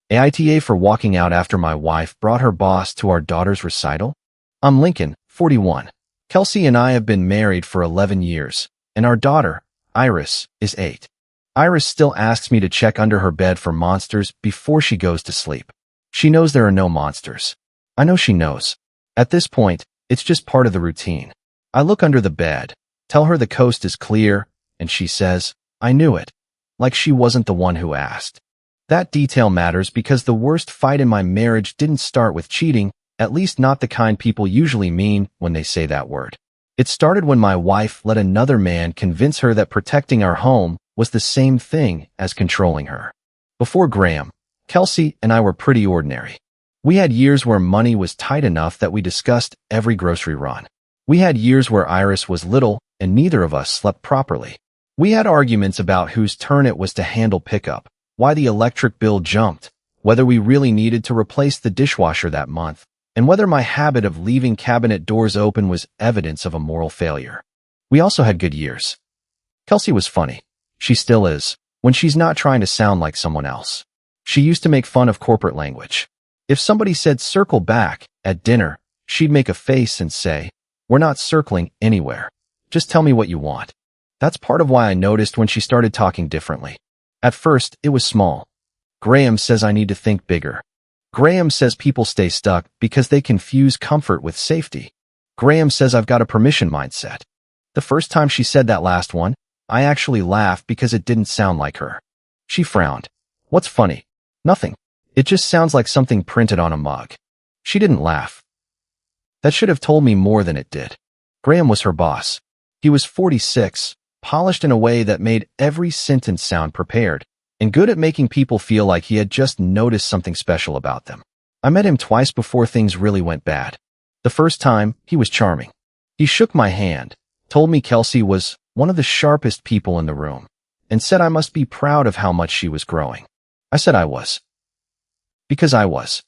AITA for walking out after my wife brought her boss to our daughter's recital? I'm Lincoln, 41. Kelsey and I have been married for 11 years, and our daughter, Iris, is 8. Iris still asks me to check under her bed for monsters before she goes to sleep. She knows there are no monsters. I know she knows. At this point, it's just part of the routine. I look under the bed, tell her the coast is clear, and she says, I knew it, like she wasn't the one who asked. That detail matters because the worst fight in my marriage didn't start with cheating, at least not the kind people usually mean when they say that word. It started when my wife let another man convince her that protecting our home was the same thing as controlling her. Before Graham, Kelsey and I were pretty ordinary. We had years where money was tight enough that we discussed every grocery run. We had years where Iris was little and neither of us slept properly. We had arguments about whose turn it was to handle pickup, why the electric bill jumped, whether we really needed to replace the dishwasher that month, and whether my habit of leaving cabinet doors open was evidence of a moral failure. We also had good years. Kelsey was funny. She still is, when she's not trying to sound like someone else. She used to make fun of corporate language. If somebody said circle back at dinner, she'd make a face and say, we're not circling anywhere. Just tell me what you want. That's part of why I noticed when she started talking differently. At first, it was small. Graham says I need to think bigger. Graham says people stay stuck because they confuse comfort with safety. Graham says I've got a permission mindset. The first time she said that last one, I actually laughed because it didn't sound like her. She frowned. What's funny? Nothing. It just sounds like something printed on a mug. She didn't laugh. That should have told me more than it did. Graham was her boss. He was 46, polished in a way that made every sentence sound prepared, and good at making people feel like he had just noticed something special about them. I met him twice before things really went bad. The first time, he was charming. He shook my hand, told me Kelsey was one of the sharpest people in the room, and said I must be proud of how much she was growing. I said I was. Because I was.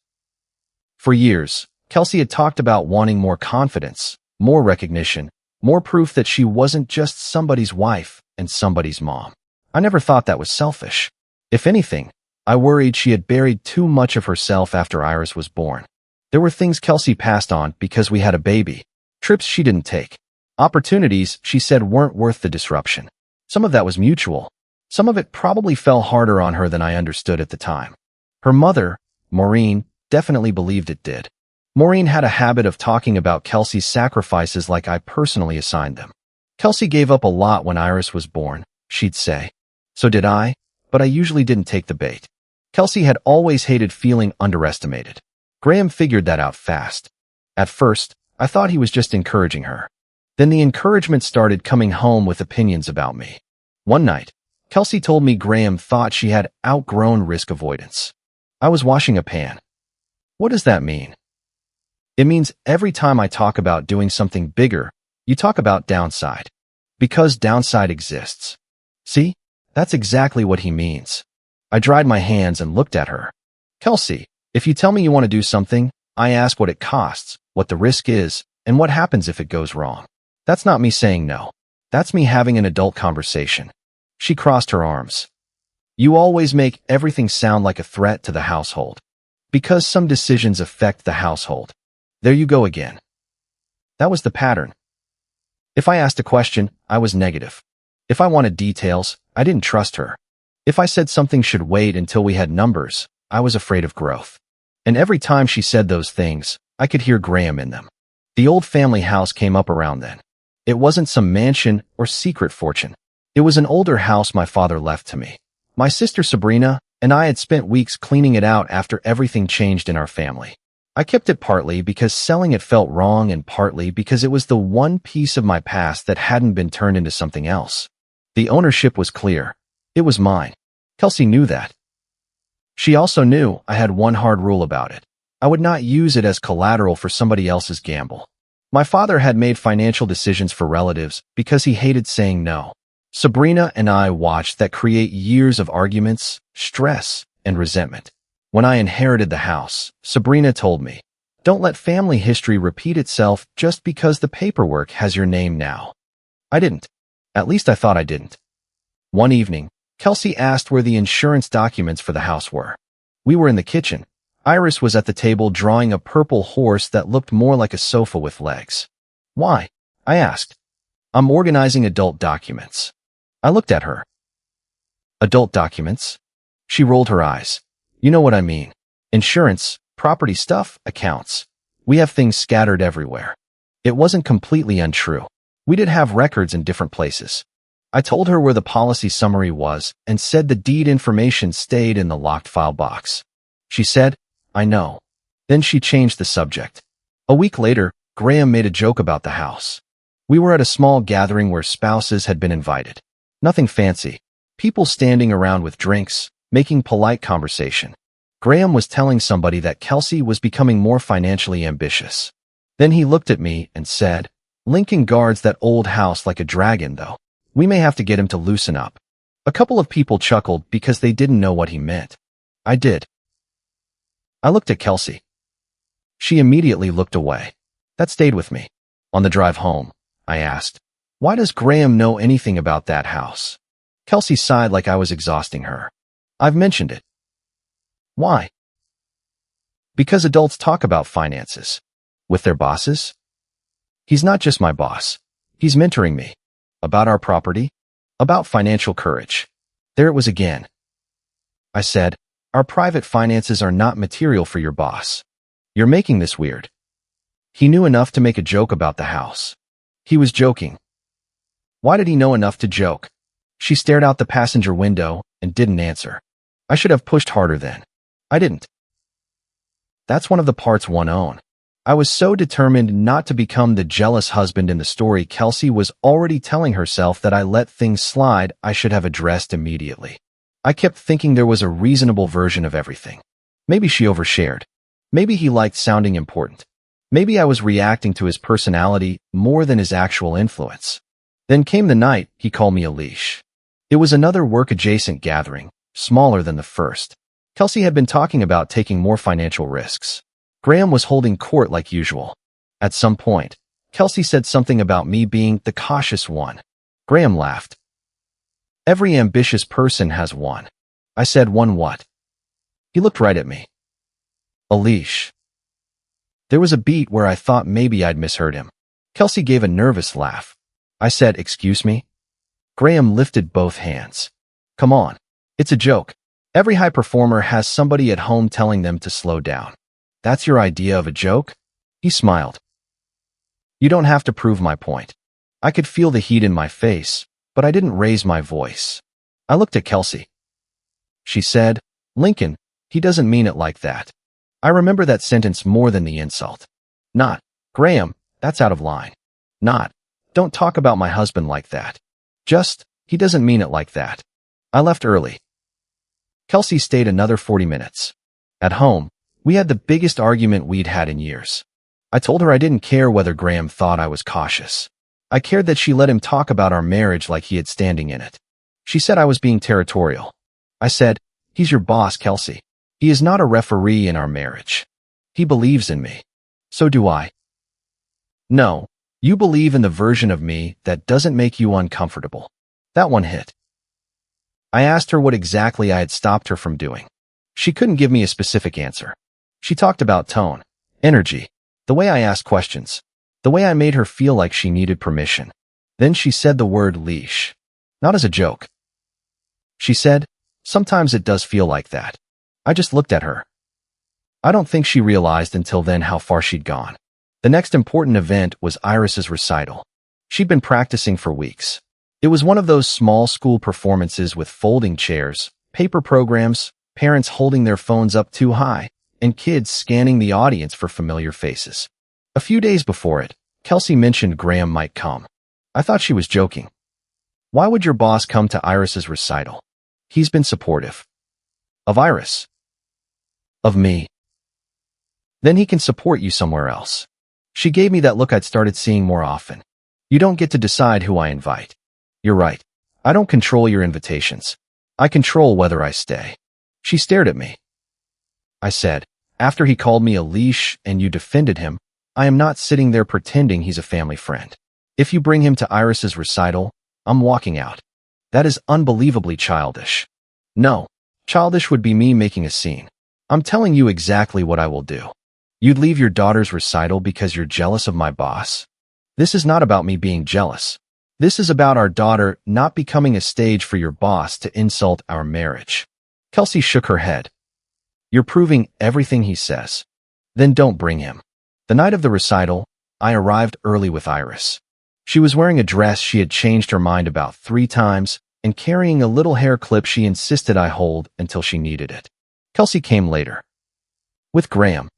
For years, Kelsey had talked about wanting more confidence, more recognition, more proof that she wasn't just somebody's wife and somebody's mom. I never thought that was selfish. If anything, I worried she had buried too much of herself after Iris was born. There were things Kelsey passed on because we had a baby, trips she didn't take, opportunities she said weren't worth the disruption. Some of that was mutual. Some of it probably fell harder on her than I understood at the time. Her mother, Maureen, definitely believed it did. Maureen had a habit of talking about Kelsey's sacrifices like I personally assigned them. Kelsey gave up a lot when Iris was born, she'd say. So did I, but I usually didn't take the bait. Kelsey had always hated feeling underestimated. Graham figured that out fast. At first, I thought he was just encouraging her. Then the encouragement started coming home with opinions about me. One night, Kelsey told me Graham thought she had outgrown risk avoidance. I was washing a pan. What does that mean? It means every time I talk about doing something bigger, you talk about downside. Because downside exists. See? That's exactly what he means. I dried my hands and looked at her. Kelsey, if you tell me you want to do something, I ask what it costs, what the risk is, and what happens if it goes wrong. That's not me saying no. That's me having an adult conversation. She crossed her arms. You always make everything sound like a threat to the household. Because some decisions affect the household. There you go again. That was the pattern. If I asked a question, I was negative. If I wanted details, I didn't trust her. If I said something should wait until we had numbers, I was afraid of growth. And every time she said those things, I could hear Graham in them. The old family house came up around then. It wasn't some mansion or secret fortune. It was an older house my father left to me. My sister Sabrina and I had spent weeks cleaning it out after everything changed in our family. I kept it partly because selling it felt wrong and partly because it was the one piece of my past that hadn't been turned into something else. The ownership was clear. It was mine. Kelsey knew that. She also knew I had one hard rule about it. I would not use it as collateral for somebody else's gamble. My father had made financial decisions for relatives because he hated saying no. Sabrina and I watched that create years of arguments, stress, and resentment. When I inherited the house, Sabrina told me, "Don't let family history repeat itself just because the paperwork has your name now." I didn't. At least I thought I didn't. One evening, Kelsey asked where the insurance documents for the house were. We were in the kitchen. Iris was at the table drawing a purple horse that looked more like a sofa with legs. Why? I asked. I'm organizing adult documents. I looked at her. Adult documents? She rolled her eyes. You know what I mean. Insurance, property stuff, accounts. We have things scattered everywhere. It wasn't completely untrue. We did have records in different places. I told her where the policy summary was and said the deed information stayed in the locked file box. She said, I know. Then she changed the subject. A week later, Graham made a joke about the house. We were at a small gathering where spouses had been invited. Nothing fancy. People standing around with drinks, making polite conversation. Graham was telling somebody that Kelsey was becoming more financially ambitious. Then he looked at me and said, Lincoln guards that old house like a dragon, though. We may have to get him to loosen up. A couple of people chuckled because they didn't know what he meant. I did. I looked at Kelsey. She immediately looked away. That stayed with me. On the drive home, I asked, why does Graham know anything about that house? Kelsey sighed like I was exhausting her. I've mentioned it. Why? Because adults talk about finances. With their bosses? He's not just my boss. He's mentoring me. About our property? About financial courage. There it was again. I said, our private finances are not material for your boss. You're making this weird. He knew enough to make a joke about the house. He was joking. Why did he know enough to joke? She stared out the passenger window and didn't answer. I should have pushed harder then. I didn't. That's one of the parts one own. I was so determined not to become the jealous husband in the story. Kelsey was already telling herself that I let things slide I should have addressed immediately. I kept thinking there was a reasonable version of everything. Maybe she overshared. Maybe he liked sounding important. Maybe I was reacting to his personality more than his actual influence. Then came the night he called me a leash. It was another work-adjacent gathering, smaller than the first. Kelsey had been talking about taking more financial risks. Graham was holding court like usual. At some point, Kelsey said something about me being the cautious one. Graham laughed. Every ambitious person has one. I said, one what? He looked right at me. A leash. There was a beat where I thought maybe I'd misheard him. Kelsey gave a nervous laugh. I said, excuse me? Graham lifted both hands. Come on. It's a joke. Every high performer has somebody at home telling them to slow down. That's your idea of a joke? He smiled. You don't have to prove my point. I could feel the heat in my face, but I didn't raise my voice. I looked at Kelsey. She said, Lincoln, he doesn't mean it like that. I remember that sentence more than the insult. Not, Graham, that's out of line. Not, don't talk about my husband like that. Just, he doesn't mean it like that. I left early. Kelsey stayed another 40 minutes. At home, we had the biggest argument we'd had in years. I told her I didn't care whether Graham thought I was cautious. I cared that she let him talk about our marriage like he had standing in it. She said I was being territorial. I said, he's your boss, Kelsey. He is not a referee in our marriage. He believes in me. So do I. No, you believe in the version of me that doesn't make you uncomfortable. That one hit. I asked her what exactly I had stopped her from doing. She couldn't give me a specific answer. She talked about tone, energy, the way I asked questions, the way I made her feel like she needed permission. Then she said the word leash. Not as a joke. She said, sometimes it does feel like that. I just looked at her. I don't think she realized until then how far she'd gone. The next important event was Iris's recital. She'd been practicing for weeks. It was one of those small school performances with folding chairs, paper programs, parents holding their phones up too high, and kids scanning the audience for familiar faces. A few days before it, Kelsey mentioned Graham might come. I thought she was joking. Why would your boss come to Iris's recital? He's been supportive. Of Iris. Of me. Then he can support you somewhere else. She gave me that look I'd started seeing more often. You don't get to decide who I invite. You're right. I don't control your invitations. I control whether I stay. She stared at me. I said, after he called me a leash and you defended him, I am not sitting there pretending he's a family friend. If you bring him to Iris's recital, I'm walking out. That is unbelievably childish. No, childish would be me making a scene. I'm telling you exactly what I will do. You'd leave your daughter's recital because you're jealous of my boss? This is not about me being jealous. This is about our daughter not becoming a stage for your boss to insult our marriage. Kelsey shook her head. You're proving everything he says. Then don't bring him. The night of the recital, I arrived early with Iris. She was wearing a dress she had changed her mind about 3 times and carrying a little hair clip she insisted I hold until she needed it. Kelsey came later. With Graham.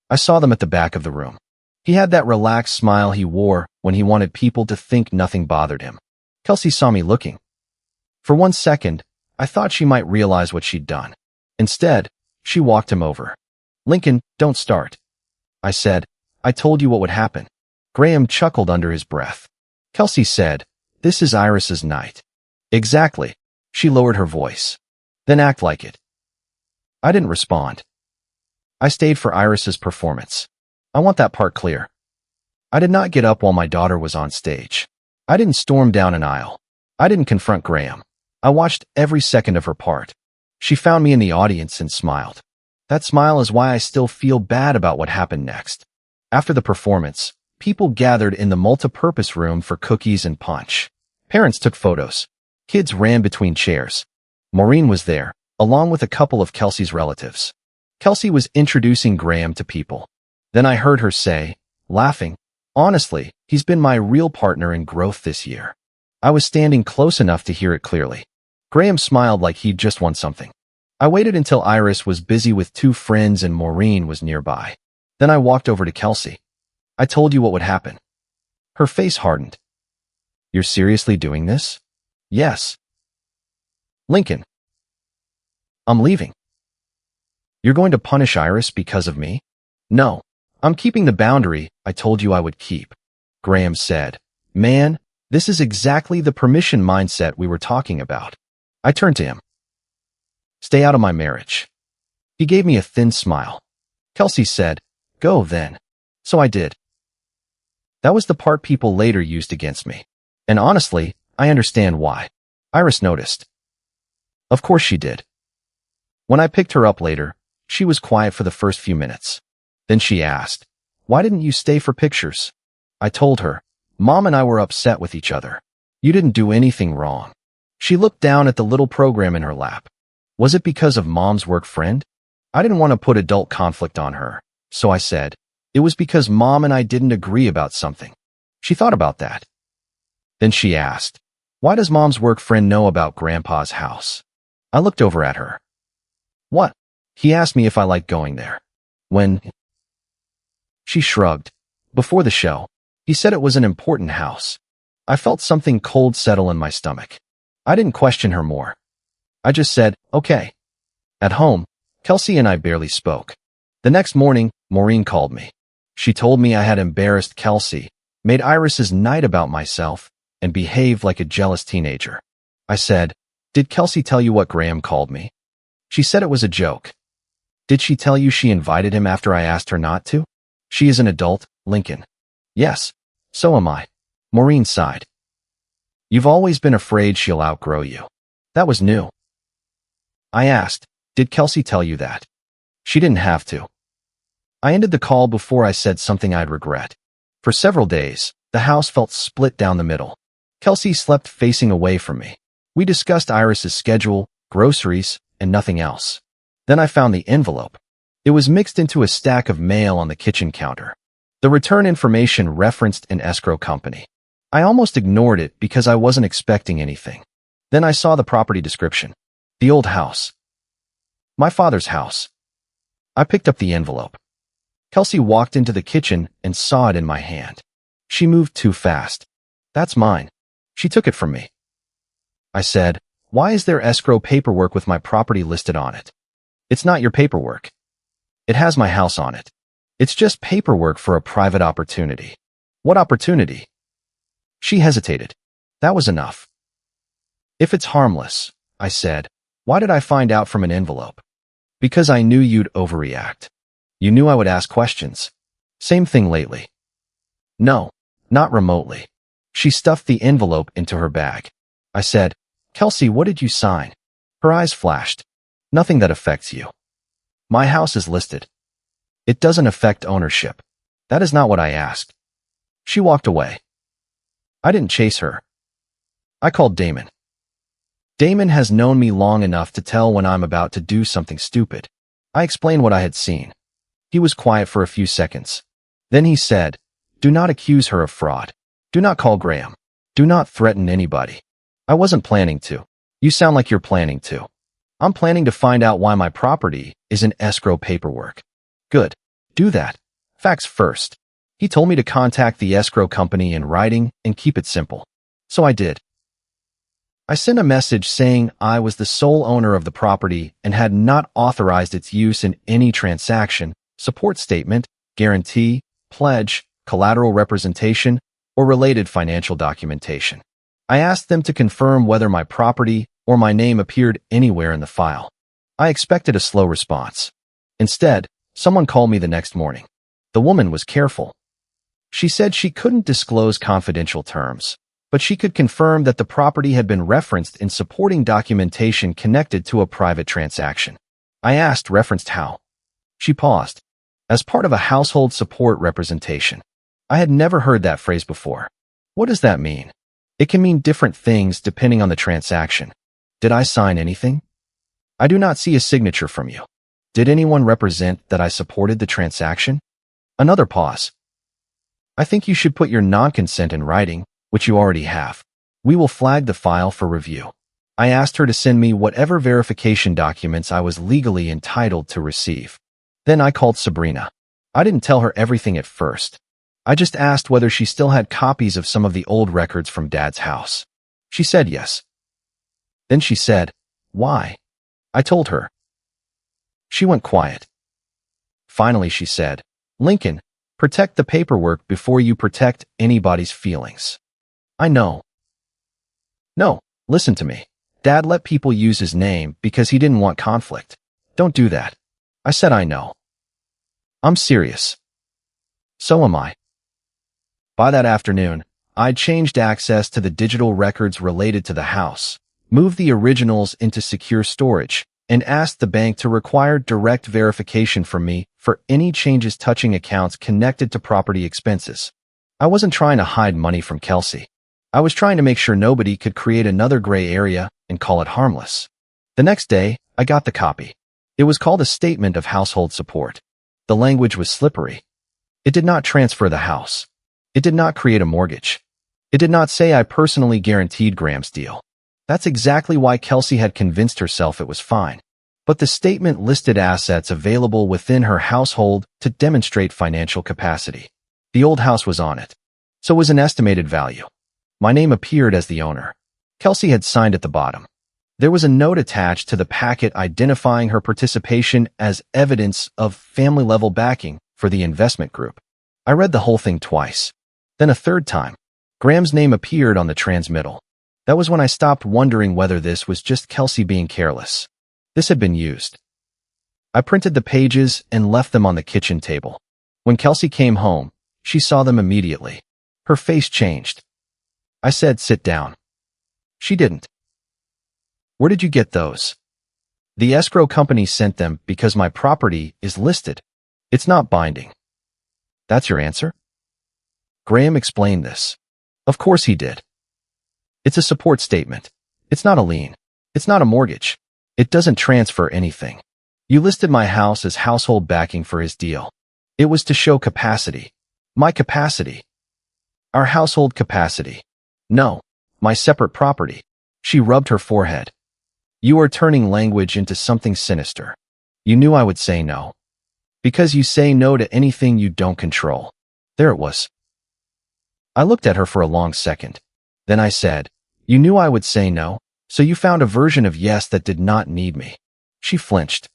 I saw them at the back of the room. He had that relaxed smile he wore when he wanted people to think nothing bothered him. Kelsey saw me looking. For 1 second, I thought she might realize what she'd done. Instead, she walked him over. Lincoln, don't start. I said, I told you what would happen. Graham chuckled under his breath. Kelsey said, this is Iris's night. Exactly. She lowered her voice. Then act like it. I didn't respond. I stayed for Iris's performance. I want that part clear. I did not get up while my daughter was on stage. I didn't storm down an aisle. I didn't confront Graham. I watched every second of her part. She found me in the audience and smiled. That smile is why I still feel bad about what happened next. After the performance, people gathered in the multipurpose room for cookies and punch. Parents took photos. Kids ran between chairs. Maureen was there, along with a couple of Kelsey's relatives. Kelsey was introducing Graham to people. Then I heard her say, laughing, honestly, he's been my real partner in growth this year. I was standing close enough to hear it clearly. Graham smiled like he'd just won something. I waited until Iris was busy with 2 friends and Maureen was nearby. Then I walked over to Kelsey. I told you what would happen. Her face hardened. You're seriously doing this? Yes. Lincoln. I'm leaving. You're going to punish Iris because of me? No. I'm keeping the boundary I told you I would keep. Graham said, man, this is exactly the permission mindset we were talking about. I turned to him. Stay out of my marriage. He gave me a thin smile. Kelsey said, go then. So I did. That was the part people later used against me. And honestly, I understand why. Iris noticed. Of course she did. When I picked her up later, she was quiet for the first few minutes. Then she asked, why didn't you stay for pictures? I told her, Mom and I were upset with each other. You didn't do anything wrong. She looked down at the little program in her lap. Was it because of Mom's work friend? I didn't want to put adult conflict on her, so I said, it was because Mom and I didn't agree about something. She thought about that. Then she asked, why does Mom's work friend know about Grandpa's house? I looked over at her. What? He asked me if I liked going there. When? She shrugged. Before the show, he said it was an important house. I felt something cold settle in my stomach. I didn't question her more. I just said, okay. At home, Kelsey and I barely spoke. The next morning, Maureen called me. She told me I had embarrassed Kelsey, made Iris's night about myself, and behaved like a jealous teenager. I said, did Kelsey tell you what Graham called me? She said it was a joke. Did she tell you she invited him after I asked her not to? She is an adult, Lincoln. Yes, so am I. Maureen sighed. You've always been afraid she'll outgrow you. That was new. I asked, did Kelsey tell you that? She didn't have to. I ended the call before I said something I'd regret. For several days, the house felt split down the middle. Kelsey slept facing away from me. We discussed Iris's schedule, groceries, and nothing else. Then I found the envelope. It was mixed into a stack of mail on the kitchen counter. The return information referenced an escrow company. I almost ignored it because I wasn't expecting anything. Then I saw the property description. The old house. My father's house. I picked up the envelope. Kelsey walked into the kitchen and saw it in my hand. She moved too fast. That's mine. She took it from me. I said, why is there escrow paperwork with my property listed on it? It's not your paperwork. It has my house on it. It's just paperwork for a private opportunity. What opportunity? She hesitated. That was enough. If it's harmless, I said, why did I find out from an envelope? Because I knew you'd overreact. You knew I would ask questions. Same thing lately. No, not remotely. She stuffed the envelope into her bag. I said, Kelsey, what did you sign? Her eyes flashed. Nothing that affects you. My house is listed. It doesn't affect ownership. That is not what I asked. She walked away. I didn't chase her. I called Damon. Damon has known me long enough to tell when I'm about to do something stupid. I explained what I had seen. He was quiet for a few seconds. Then he said, "Do not accuse her of fraud. Do not call Graham. Do not threaten anybody." I wasn't planning to. You sound like you're planning to. I'm planning to find out why my property is in escrow paperwork. Good. Do that. Facts first. He told me to contact the escrow company in writing and keep it simple. So I did. I sent a message saying I was the sole owner of the property and had not authorized its use in any transaction, support statement, guarantee, pledge, collateral representation, or related financial documentation. I asked them to confirm whether my property or my name appeared anywhere in the file. I expected a slow response. Instead, someone called me the next morning. The woman was careful. She said she couldn't disclose confidential terms, but she could confirm that the property had been referenced in supporting documentation connected to a private transaction. I asked, referenced how? She paused. As part of a household support representation. I had never heard that phrase before. What does that mean? It can mean different things depending on the transaction. Did I sign anything? I do not see a signature from you. Did anyone represent that I supported the transaction? Another pause. I think you should put your non-consent in writing, which you already have. We will flag the file for review. I asked her to send me whatever verification documents I was legally entitled to receive. Then I called Sabrina. I didn't tell her everything at first. I just asked whether she still had copies of some of the old records from Dad's house. She said yes. Then she said, "Why?" I told her. She went quiet. Finally, she said, "Lincoln, protect the paperwork before you protect anybody's feelings." I know. No, listen to me. Dad let people use his name because he didn't want conflict. Don't do that. I said I know. I'm serious. So am I. By that afternoon, I'd changed access to the digital records related to the house, moved the originals into secure storage, and asked the bank to require direct verification from me for any changes touching accounts connected to property expenses. I wasn't trying to hide money from Kelsey. I was trying to make sure nobody could create another gray area and call it harmless. The next day, I got the copy. It was called a statement of household support. The language was slippery. It did not transfer the house. It did not create a mortgage. It did not say I personally guaranteed Graham's deal. That's exactly why Kelsey had convinced herself it was fine. But the statement listed assets available within her household to demonstrate financial capacity. The old house was on it. So was an estimated value. My name appeared as the owner. Kelsey had signed at the bottom. There was a note attached to the packet identifying her participation as evidence of family-level backing for the investment group. I read the whole thing twice. Then a third time. Graham's name appeared on the transmittal. That was when I stopped wondering whether this was just Kelsey being careless. This had been used. I printed the pages and left them on the kitchen table. When Kelsey came home, she saw them immediately. Her face changed. I said, "Sit down." She didn't. "Where did you get those?" "The escrow company sent them because my property is listed. It's not binding." "That's your answer?" Graham explained this. Of course he did. It's a support statement. It's not a lien. It's not a mortgage. It doesn't transfer anything. You listed my house as household backing for his deal. It was to show capacity. My capacity. Our household capacity. No, my separate property. She rubbed her forehead. You are turning language into something sinister. You knew I would say no. Because you say no to anything you don't control. There it was. I looked at her for a long second. Then I said, "You knew I would say no, so you found a version of yes that did not need me." She flinched.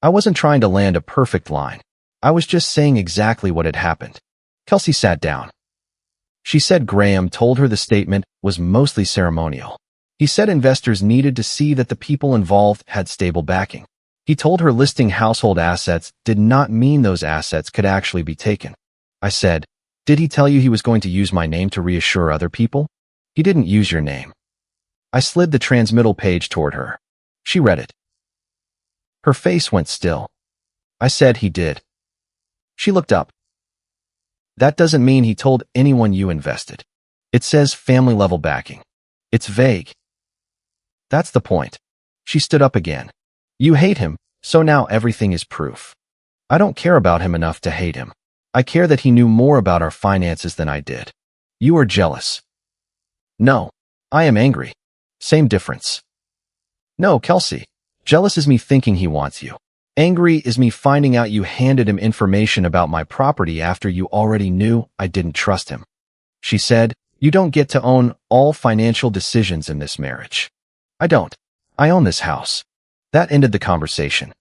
I wasn't trying to land a perfect line. I was just saying exactly what had happened. Kelsey sat down. She said Graham told her the statement was mostly ceremonial. He said investors needed to see that the people involved had stable backing. He told her listing household assets did not mean those assets could actually be taken. I said, "Did he tell you he was going to use my name to reassure other people?" "He didn't use your name." I slid the transmittal page toward her. She read it. Her face went still. I said he did. She looked up. That doesn't mean he told anyone you invested. It says family-level backing. It's vague. That's the point. She stood up again. You hate him, so now everything is proof. I don't care about him enough to hate him. I care that he knew more about our finances than I did. You are jealous. No, I am angry. Same difference. No, Kelsey. Jealous is me thinking he wants you. Angry is me finding out you handed him information about my property after you already knew I didn't trust him. She said, you don't get to own all financial decisions in this marriage. I don't. I own this house. That ended the conversation.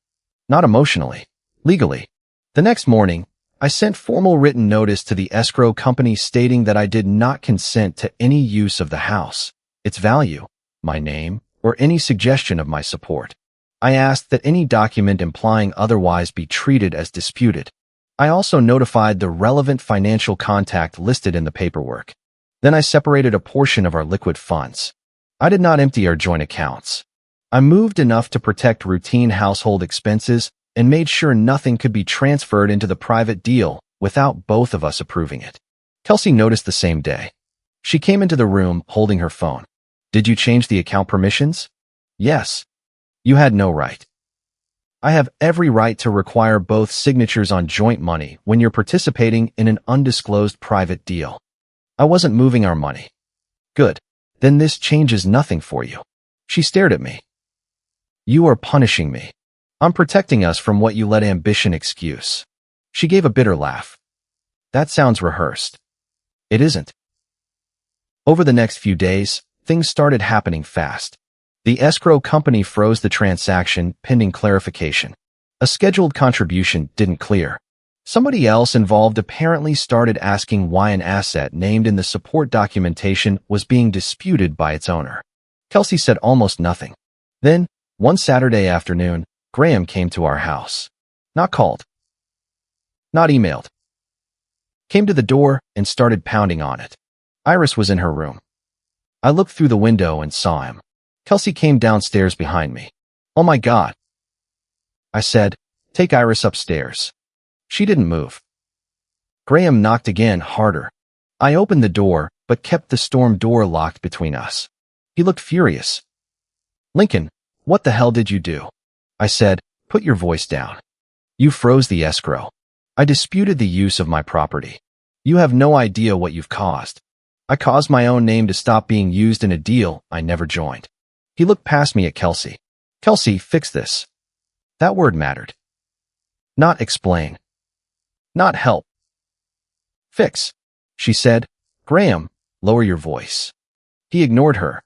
Not emotionally. Legally. The next morning, I sent formal written notice to the escrow company stating that I did not consent to any use of the house, its value, my name, or any suggestion of my support. I asked that any document implying otherwise be treated as disputed. I also notified the relevant financial contact listed in the paperwork. Then I separated a portion of our liquid funds. I did not empty our joint accounts. I moved enough to protect routine household expenses and made sure nothing could be transferred into the private deal without both of us approving it. Kelsey noticed the same day. She came into the room holding her phone. Did you change the account permissions? Yes. You had no right. I have every right to require both signatures on joint money when you're participating in an undisclosed private deal. I wasn't moving our money. Good. Then this changes nothing for you. She stared at me. You are punishing me. I'm protecting us from what you let ambition excuse. She gave a bitter laugh. That sounds rehearsed. It isn't. Over the next few days, things started happening fast. The escrow company froze the transaction pending clarification. A scheduled contribution didn't clear. Somebody else involved apparently started asking why an asset named in the support documentation was being disputed by its owner. Kelsey said almost nothing. Then, one Saturday afternoon, Graham came to our house. Not called. Not emailed. Came to the door and started pounding on it. Iris was in her room. I looked through the window and saw him. Kelsey came downstairs behind me. Oh my God. I said, take Iris upstairs. She didn't move. Graham knocked again, harder. I opened the door, but kept the storm door locked between us. He looked furious. Lincoln, what the hell did you do? I said, put your voice down. You froze the escrow. I disputed the use of my property. You have no idea what you've caused. I caused my own name to stop being used in a deal I never joined. He looked past me at Kelsey. Kelsey, fix this. That word mattered. Not explain. Not help. Fix. She said, Graham, lower your voice. He ignored her.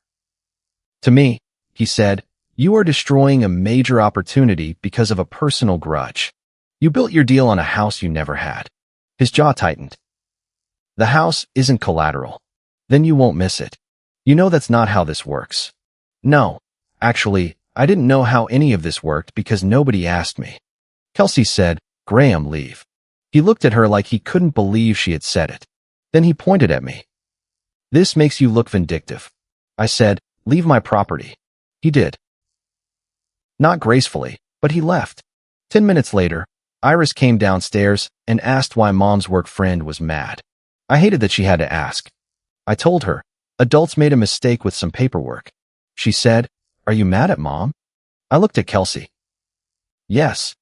To me, he said, you are destroying a major opportunity because of a personal grudge. You built your deal on a house you never had. His jaw tightened. The house isn't collateral. Then you won't miss it. You know that's not how this works. No, actually, I didn't know how any of this worked because nobody asked me. Kelsey said, Graham, leave. He looked at her like he couldn't believe she had said it. Then he pointed at me. This makes you look vindictive. I said, leave my property. He did. Not gracefully, but he left. 10 minutes later, Iris came downstairs and asked why Mom's work friend was mad. I hated that she had to ask. I told her, adults made a mistake with some paperwork. She said, are you mad at Mom? I looked at Kelsey. Yes.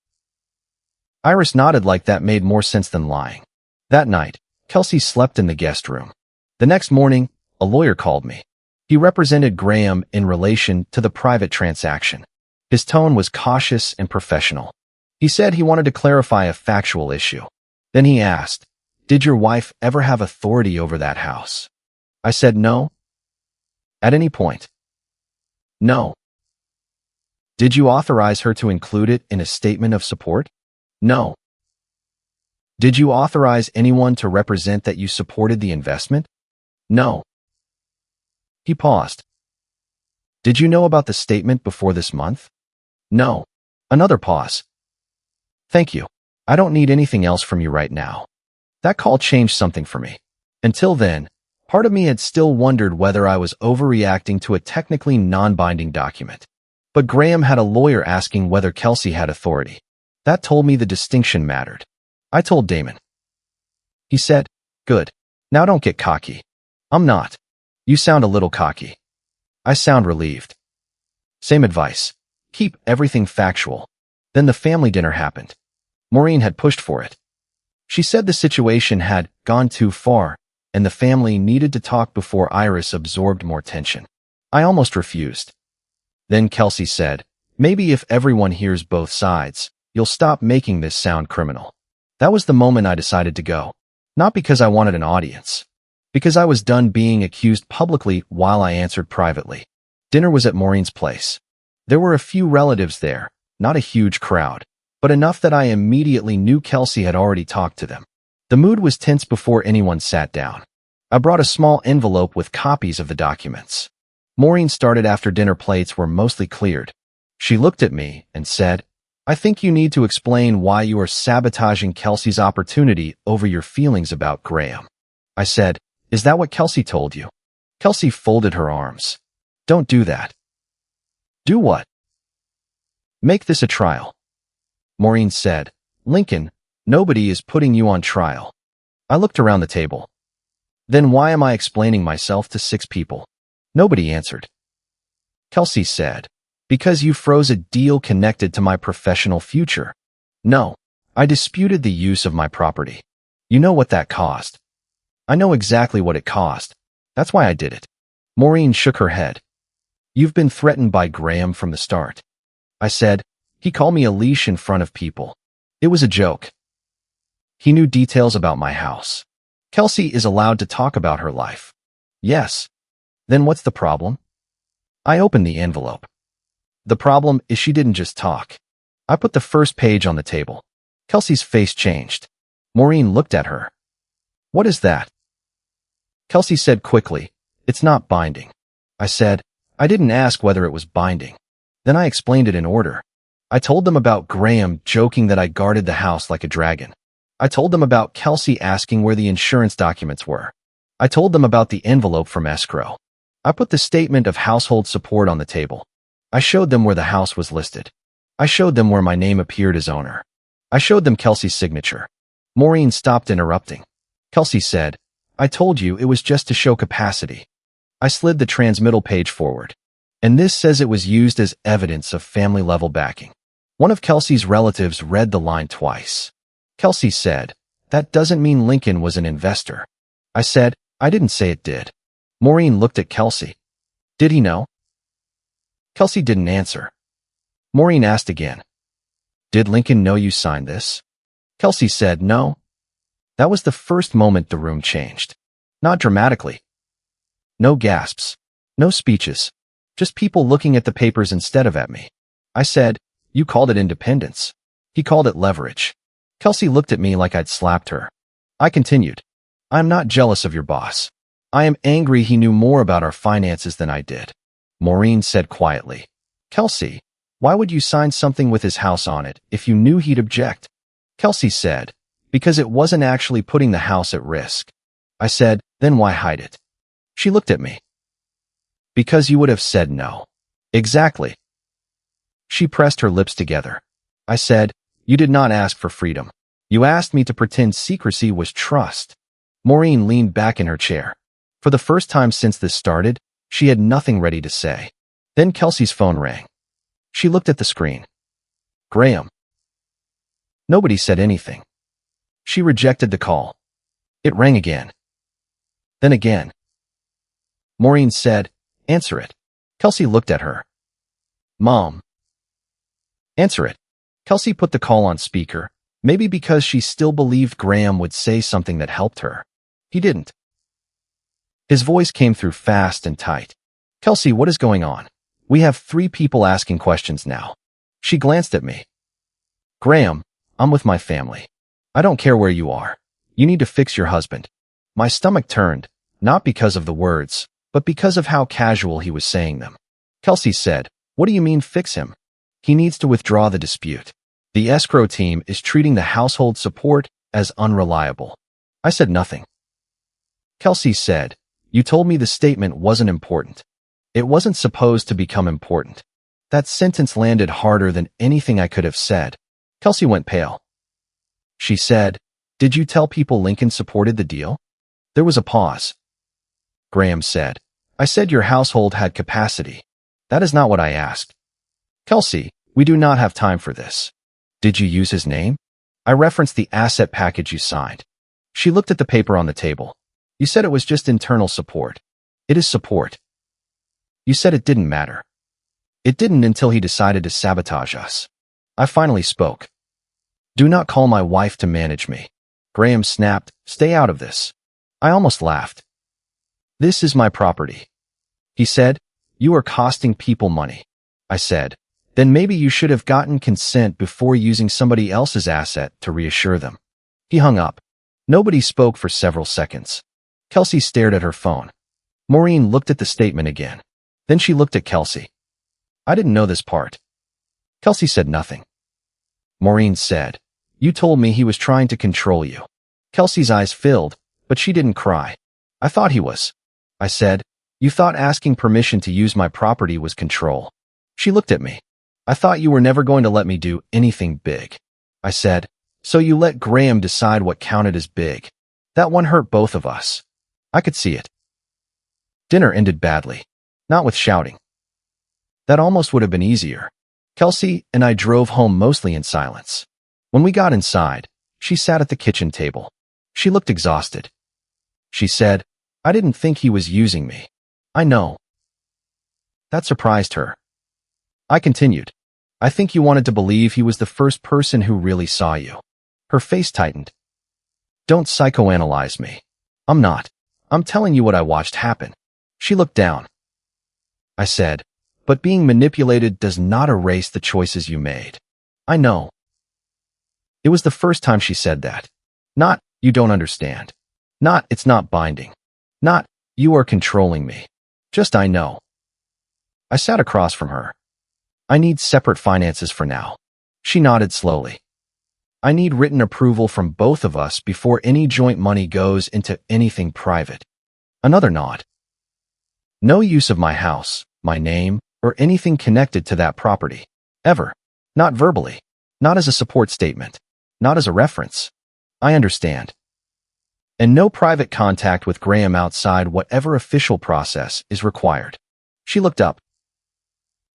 Iris nodded like that made more sense than lying. That night, Kelsey slept in the guest room. The next morning, a lawyer called me. He represented Graham in relation to the private transaction. His tone was cautious and professional. He said he wanted to clarify a factual issue. Then he asked, did your wife ever have authority over that house? I said no. At any point? No. Did you authorize her to include it in a statement of support? No. Did you authorize anyone to represent that you supported the investment? No. He paused. Did you know about the statement before this month? No. Another pause. Thank you. I don't need anything else from you right now. That call changed something for me. Until then, part of me had still wondered whether I was overreacting to a technically non-binding document. But Graham had a lawyer asking whether Kelsey had authority. That told me the distinction mattered. I told Damon. He said, "Good. Now don't get cocky." I'm not. You sound a little cocky. I sound relieved. Same advice. Keep everything factual. Then the family dinner happened. Maureen had pushed for it. She said the situation had gone too far, and the family needed to talk before Iris absorbed more tension. I almost refused. Then Kelsey said, "Maybe if everyone hears both sides, you'll stop making this sound criminal." That was the moment I decided to go. Not because I wanted an audience. Because I was done being accused publicly while I answered privately. Dinner was at Maureen's place. There were a few relatives there, not a huge crowd, but enough that I immediately knew Kelsey had already talked to them. The mood was tense before anyone sat down. I brought a small envelope with copies of the documents. Maureen started after dinner plates were mostly cleared. She looked at me and said, "I think you need to explain why you are sabotaging Kelsey's opportunity over your feelings about Graham." I said, "Is that what Kelsey told you?" Kelsey folded her arms. "Don't do that." "Do what?" "Make this a trial." Maureen said, "Lincoln, nobody is putting you on trial." I looked around the table. "Then why am I explaining myself to 6 people?" Nobody answered. Kelsey said, "Because you froze a deal connected to my professional future." "No, I disputed the use of my property. You know what that cost." "I know exactly what it cost. That's why I did it." Maureen shook her head. "You've been threatened by Graham from the start." I said, "He called me a leash in front of people. It was a joke." "He knew details about my house." "Kelsey is allowed to talk about her life." "Yes." "Then what's the problem?" I opened the envelope. "The problem is she didn't just talk." I put the first page on the table. Kelsey's face changed. Maureen looked at her. "What is that?" Kelsey said quickly, "It's not binding." I said, "I didn't ask whether it was binding." Then I explained it in order. I told them about Graham joking that I guarded the house like a dragon. I told them about Kelsey asking where the insurance documents were. I told them about the envelope from escrow. I put the statement of household support on the table. I showed them where the house was listed. I showed them where my name appeared as owner. I showed them Kelsey's signature. Maureen stopped interrupting. Kelsey said, "I told you it was just to show capacity." I slid the transmittal page forward. "And this says it was used as evidence of family-level backing." One of Kelsey's relatives read the line twice. Kelsey said, "That doesn't mean Lincoln was an investor." I said, "I didn't say it did." Maureen looked at Kelsey. "Did he know?" Kelsey didn't answer. Maureen asked again, "Did Lincoln know you signed this?" Kelsey said, "No." That was the first moment the room changed. Not dramatically. No gasps. No speeches. Just people looking at the papers instead of at me. I said, "You called it independence." He called it leverage. Kelsey looked at me like I'd slapped her. I continued, "I'm not jealous of your boss. I am angry he knew more about our finances than I did." Maureen said quietly, "Kelsey, why would you sign something with his house on it if you knew he'd object?" Kelsey said, "Because it wasn't actually putting the house at risk." I said, "Then why hide it?" She looked at me. "Because you would have said no." "Exactly." She pressed her lips together. I said, "You did not ask for freedom. You asked me to pretend secrecy was trust." Maureen leaned back in her chair. For the first time since this started, she had nothing ready to say. Then Kelsey's phone rang. She looked at the screen. "Graham." Nobody said anything. She rejected the call. It rang again. Then again. Maureen said, "Answer it." Kelsey looked at her. "Mom." "Answer it." Kelsey put the call on speaker, maybe because she still believed Graham would say something that helped her. He didn't. His voice came through fast and tight. "Kelsey, what is going on? We have 3 people asking questions now." She glanced at me. "Graham, I'm with my family. I don't care where you are. You need to fix your husband." My stomach turned, not because of the words, but because of how casual he was saying them. Kelsey said, "What do you mean fix him?" "He needs to withdraw the dispute. The escrow team is treating the household support as unreliable." I said nothing. Kelsey said, "You told me the statement wasn't important." "It wasn't supposed to become important." That sentence landed harder than anything I could have said. Kelsey went pale. She said, "Did you tell people Lincoln supported the deal?" There was a pause. Graham said, "I said your household had capacity. That is not what I asked." Kelsey, "We do not have time for this." "Did you use his name?" "I referenced the asset package you signed." She looked at the paper on the table. "You said it was just internal support." "It is support." "You said it didn't matter." "It didn't until he decided to sabotage us." I finally spoke. "Do not call my wife to manage me." Graham snapped, "Stay out of this." I almost laughed. "This is my property." He said, "You are costing people money." I said, "Then maybe you should have gotten consent before using somebody else's asset to reassure them." He hung up. Nobody spoke for several seconds. Kelsey stared at her phone. Maureen looked at the statement again. Then she looked at Kelsey. "I didn't know this part." Kelsey said nothing. Maureen said, "You told me he was trying to control you." Kelsey's eyes filled, but she didn't cry. "I thought he was." I said, "You thought asking permission to use my property was control." She looked at me. "I thought you were never going to let me do anything big." I said, "So you let Graham decide what counted as big." That one hurt both of us. I could see it. Dinner ended badly. Not with shouting. That almost would have been easier. Kelsey and I drove home mostly in silence. When we got inside, she sat at the kitchen table. She looked exhausted. She said, "I didn't think he was using me." "I know." That surprised her. I continued, "I think you wanted to believe he was the first person who really saw you." Her face tightened. "Don't psychoanalyze me." "I'm not. I'm telling you what I watched happen." She looked down. I said, "But being manipulated does not erase the choices you made." "I know." It was the first time she said that. Not, "You don't understand." Not, "It's not binding." Not, "You are controlling me." Just, "I know." I sat across from her. "I need separate finances for now." She nodded slowly. "I need written approval from both of us before any joint money goes into anything private." Another nod. "No use of my house, my name, or anything connected to that property. Ever. Not verbally. Not as a support statement. Not as a reference." "I understand." "And no private contact with Graham outside whatever official process is required." She looked up.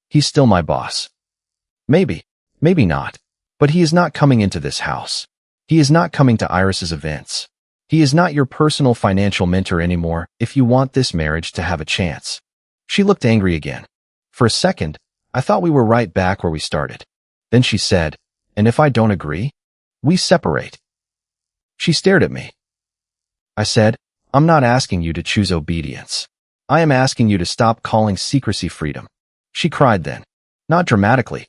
"He's still my boss." "Maybe, maybe not. But he is not coming into this house. He is not coming to Iris's events. He is not your personal financial mentor anymore if you want this marriage to have a chance." She looked angry again. For a second, I thought we were right back where we started. Then she said, "And if I don't agree? We separate." She stared at me. I said, "I'm not asking you to choose obedience. I am asking you to stop calling secrecy freedom." She cried then. Not dramatically.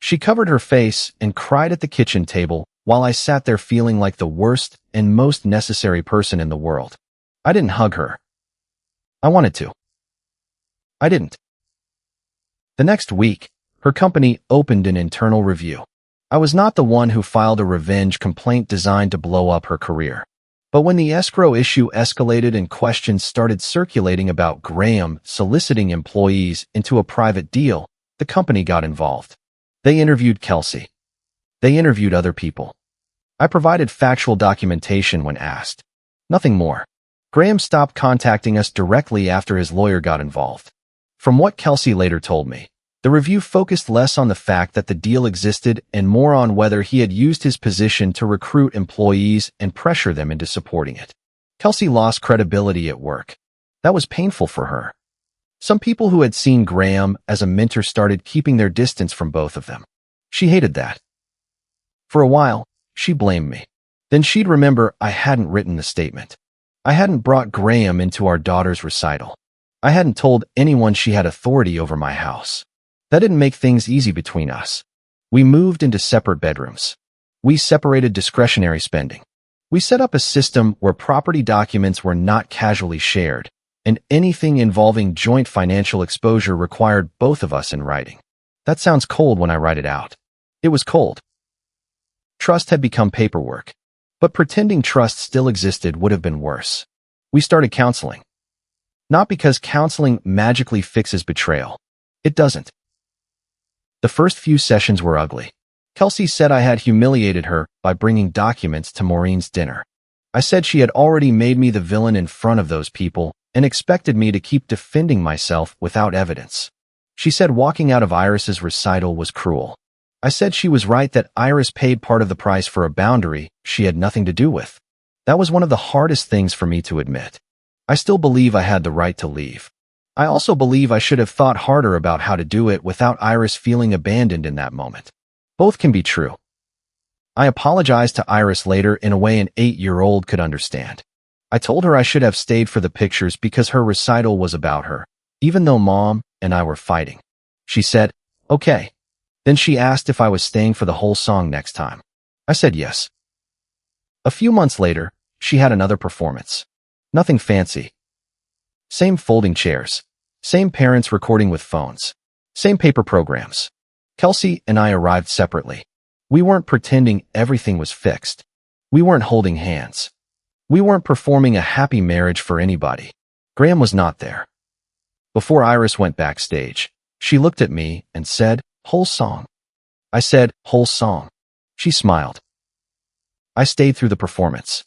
She covered her face and cried at the kitchen table while I sat there feeling like the worst and most necessary person in the world. I didn't hug her. I wanted to. I didn't. The next week, her company opened an internal review. I was not the one who filed a revenge complaint designed to blow up her career. But when the escrow issue escalated and questions started circulating about Graham soliciting employees into a private deal, the company got involved. They interviewed Kelsey. They interviewed other people. I provided factual documentation when asked. Nothing more. Graham stopped contacting us directly after his lawyer got involved. From what Kelsey later told me, the review focused less on the fact that the deal existed and more on whether he had used his position to recruit employees and pressure them into supporting it. Kelsey lost credibility at work. That was painful for her. Some people who had seen Graham as a mentor started keeping their distance from both of them. She hated that. For a while, she blamed me. Then she'd remember I hadn't written the statement. I hadn't brought Graham into our daughter's recital. I hadn't told anyone she had authority over my house. That didn't make things easy between us. We moved into separate bedrooms. We separated discretionary spending. We set up a system where property documents were not casually shared, and anything involving joint financial exposure required both of us in writing. That sounds cold when I write it out. It was cold. Trust had become paperwork, but pretending trust still existed would have been worse. We started counseling. Not because counseling magically fixes betrayal. It doesn't. The first few sessions were ugly. Kelsey said I had humiliated her by bringing documents to Maureen's dinner. I said she had already made me the villain in front of those people and expected me to keep defending myself without evidence. She said walking out of Iris's recital was cruel. I said she was right that Iris paid part of the price for a boundary she had nothing to do with. That was one of the hardest things for me to admit. I still believe I had the right to leave. I also believe I should have thought harder about how to do it without Iris feeling abandoned in that moment. Both can be true. I apologized to Iris later in a way an 8-year-old could understand. I told her I should have stayed for the pictures because her recital was about her, even though Mom and I were fighting. She said, okay. Then she asked if I was staying for the whole song next time. I said yes. A few months later, she had another performance. Nothing fancy. Same folding chairs. Same parents recording with phones. Same paper programs. Kelsey and I arrived separately. We weren't pretending everything was fixed. We weren't holding hands. We weren't performing a happy marriage for anybody. Graham was not there. Before Iris went backstage, she looked at me and said, whole song. I said, whole song. She smiled. I stayed through the performance.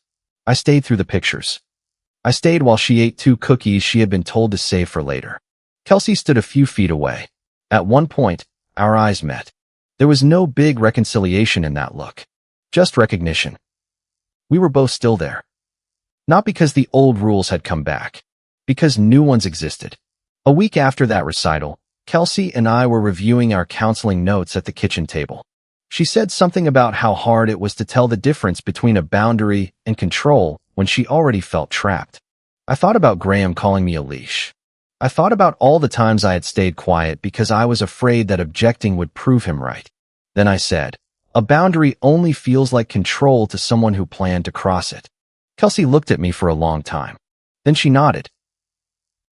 I stayed through the pictures. I stayed while she ate 2 cookies she had been told to save for later. Kelsey stood a few feet away. At one point, our eyes met. There was no big reconciliation in that look. Just recognition. We were both still there. Not because the old rules had come back. Because new ones existed. A week after that recital, Kelsey and I were reviewing our counseling notes at the kitchen table. She said something about how hard it was to tell the difference between a boundary and control when she already felt trapped. I thought about Graham calling me a leash. I thought about all the times I had stayed quiet because I was afraid that objecting would prove him right. Then I said, a boundary only feels like control to someone who planned to cross it. Kelsey looked at me for a long time. Then she nodded.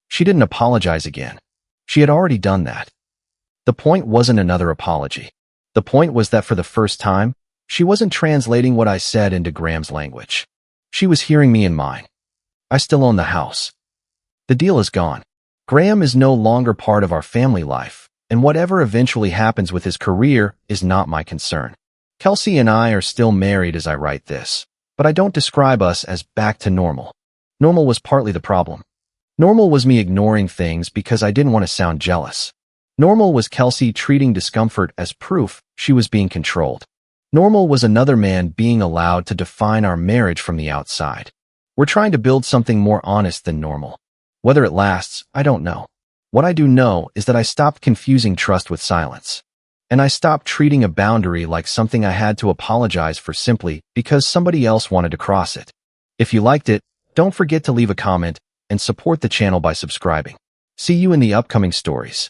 She didn't apologize again. She had already done that. The point wasn't another apology. The point was that for the first time, she wasn't translating what I said into Graham's language. She was hearing me in mine. I still own the house. The deal is gone. Graham is no longer part of our family life, and whatever eventually happens with his career is not my concern. Kelsey and I are still married as I write this, but I don't describe us as back to normal. Normal was partly the problem. Normal was me ignoring things because I didn't want to sound jealous. Normal was Kelsey treating discomfort as proof she was being controlled. Normal was another man being allowed to define our marriage from the outside. We're trying to build something more honest than normal. Whether it lasts, I don't know. What I do know is that I stopped confusing trust with silence. And I stopped treating a boundary like something I had to apologize for simply because somebody else wanted to cross it. If you liked it, don't forget to leave a comment and support the channel by subscribing. See you in the upcoming stories.